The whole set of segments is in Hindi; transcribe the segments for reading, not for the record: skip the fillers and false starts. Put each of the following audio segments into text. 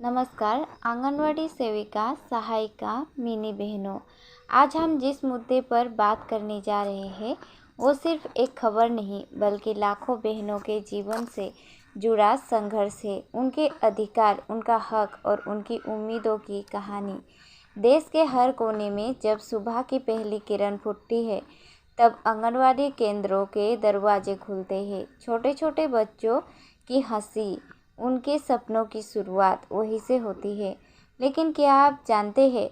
नमस्कार। आंगनवाड़ी सेविका, सहायिका, मिनी बहनों, आज हम जिस मुद्दे पर बात करने जा रहे हैं वो सिर्फ एक खबर नहीं बल्कि लाखों बहनों के जीवन से जुड़ा संघर्ष है। उनके अधिकार, उनका हक और उनकी उम्मीदों की कहानी। देश के हर कोने में जब सुबह की पहली किरण फूटती है तब आंगनवाड़ी केंद्रों के दरवाजे खुलते हैं। छोटे छोटे बच्चों की हंसी, उनके सपनों की शुरुआत वहीं से होती है। लेकिन क्या आप जानते हैं,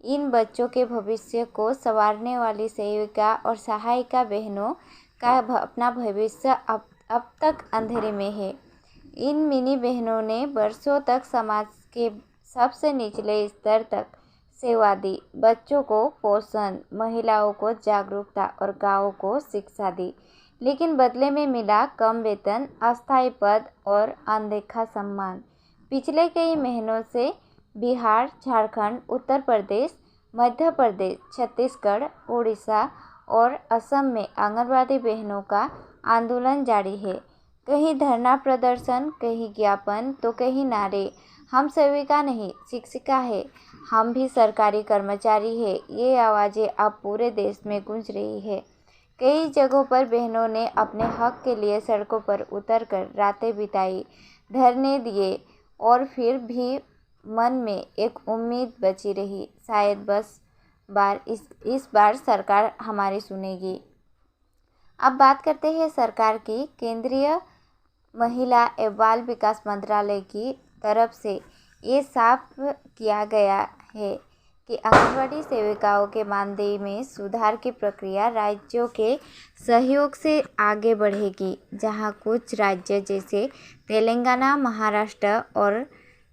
इन बच्चों के भविष्य को संवारने वाली सेविका और सहायिका बहनों का अपना भविष्य अब तक अंधेरे में है। इन मिनी बहनों ने वर्षों तक समाज के सबसे निचले स्तर तक सेवा दी, बच्चों को पोषण, महिलाओं को जागरूकता और गाँवों को शिक्षा दी। लेकिन बदले में मिला कम वेतन, अस्थायी पद और अनदेखा सम्मान। पिछले कई महीनों से बिहार, झारखंड, उत्तर प्रदेश, मध्य प्रदेश, छत्तीसगढ़, उड़ीसा और असम में आंगनबाड़ी बहनों का आंदोलन जारी है। कहीं धरना प्रदर्शन, कहीं ज्ञापन तो कहीं नारे, हम सेविका नहीं शिक्षिका है, हम भी सरकारी कर्मचारी है। ये आवाज़ें अब पूरे देश में गूंज रही है। कई जगहों पर बहनों ने अपने हक के लिए सड़कों पर उतरकर रातें बिताई, धरने दिए और फिर भी मन में एक उम्मीद बची रही, शायद इस बार सरकार हमारी सुनेगी। अब बात करते हैं सरकार की। केंद्रीय महिला एवं बाल विकास मंत्रालय की तरफ से ये साफ किया गया है कि आंगनवाड़ी सेविकाओं के मानदेय में सुधार की प्रक्रिया राज्यों के सहयोग से आगे बढ़ेगी। जहां कुछ राज्य जैसे तेलंगाना, महाराष्ट्र और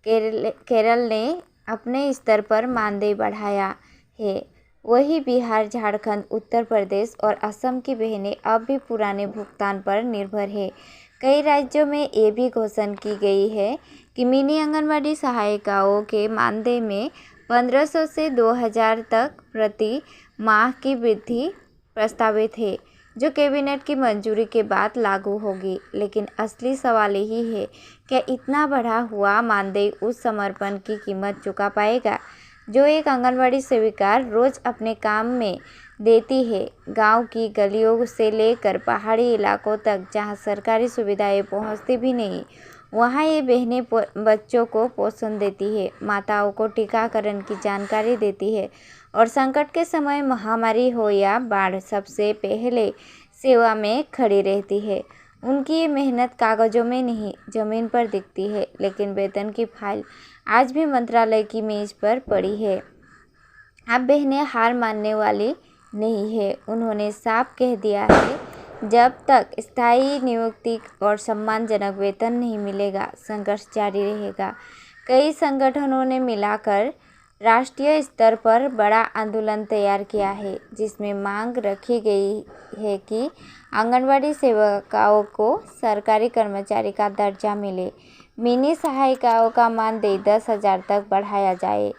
केरल ने अपने स्तर पर मानदेय बढ़ाया है, वहीं बिहार, झारखंड, उत्तर प्रदेश और असम की बहनें अब भी पुराने भुगतान पर निर्भर है। कई राज्यों में ये भी घोषणा की गई है कि मिनी आंगनवाड़ी सहायिकाओं के मानदेय में 1500 से 2000 तक प्रति माह की वृद्धि प्रस्तावित है, जो कैबिनेट की मंजूरी के बाद लागू होगी। लेकिन असली सवाल यही है, क्या इतना बढ़ा हुआ मानदेय उस समर्पण की कीमत चुका पाएगा जो एक आंगनवाड़ी सेविका रोज अपने काम में देती है। गांव की गलियों से लेकर पहाड़ी इलाकों तक जहां सरकारी सुविधाएं पहुंचती भी नहीं, वहां ये बहनें बच्चों को पोषण देती है, माताओं को टीकाकरण की जानकारी देती है और संकट के समय महामारी हो या बाढ़, सबसे पहले सेवा में खड़ी रहती है। उनकी ये मेहनत कागजों में नहीं, ज़मीन पर दिखती है। लेकिन वेतन की फाइल आज भी मंत्रालय की मेज पर पड़ी है। अब बहनें हार मानने वाली नहीं है। उन्होंने साफ कह दिया है, जब तक स्थायी नियुक्ति और सम्मानजनक वेतन नहीं मिलेगा, संघर्ष जारी रहेगा। कई संगठनों ने मिलाकर राष्ट्रीय स्तर पर बड़ा आंदोलन तैयार किया है, जिसमें मांग रखी गई है कि आंगनवाड़ी सेविकाओं को सरकारी कर्मचारी का दर्जा मिले, मिनी सहायिकाओं का मानदेय 10,000 तक बढ़ाया जाए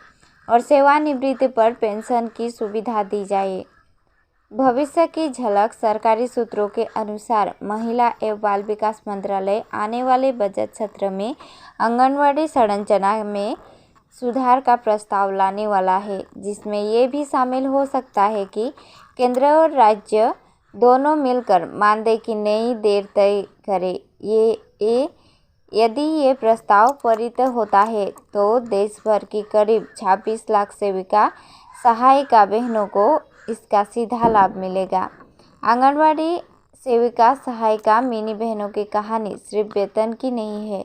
और सेवानिवृत्ति पर पेंशन की सुविधा दी जाए। भविष्य की झलक। सरकारी सूत्रों के अनुसार महिला एवं बाल विकास मंत्रालय आने वाले बजट सत्र में आंगनवाड़ी संरचना में सुधार का प्रस्ताव लाने वाला है, जिसमें ये भी शामिल हो सकता है कि केंद्र और राज्य दोनों मिलकर मानदेय की नई दर तय करें। यदि ये प्रस्ताव पारित होता है तो देश भर की करीब 26 लाख सेविका सहायिका बहनों को इसका सीधा लाभ मिलेगा। आंगनवाड़ी सेविका, सहायिका, मिनी बहनों की कहानी सिर्फ वेतन की नहीं है,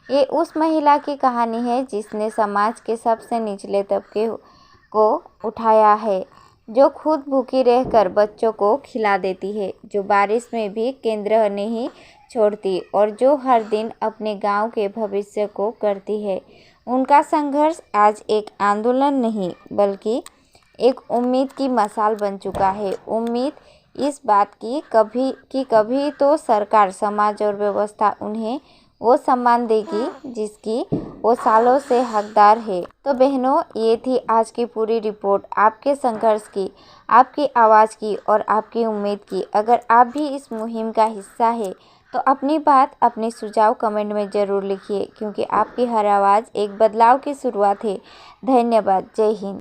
ये उस महिला की कहानी है जिसने समाज के सबसे निचले तबके को उठाया है, जो खुद भूखी रहकर बच्चों को खिला देती है, जो बारिश में भी केंद्र नहीं छोड़ती और जो हर दिन अपने गांव के भविष्य को करती है। उनका संघर्ष आज एक आंदोलन नहीं बल्कि एक उम्मीद की मशाल बन चुका है। उम्मीद इस बात की कभी तो सरकार, समाज और व्यवस्था उन्हें वो सम्मान देगी जिसकी वो सालों से हकदार है। तो बहनों, ये थी आज की पूरी रिपोर्ट, आपके संघर्ष की, आपकी आवाज़ की और आपकी उम्मीद की। अगर आप भी इस मुहिम का हिस्सा है तो अपनी बात, अपने सुझाव कमेंट में ज़रूर लिखिए, क्योंकि आपकी हर आवाज़ एक बदलाव की शुरुआत है। धन्यवाद। जय हिंद।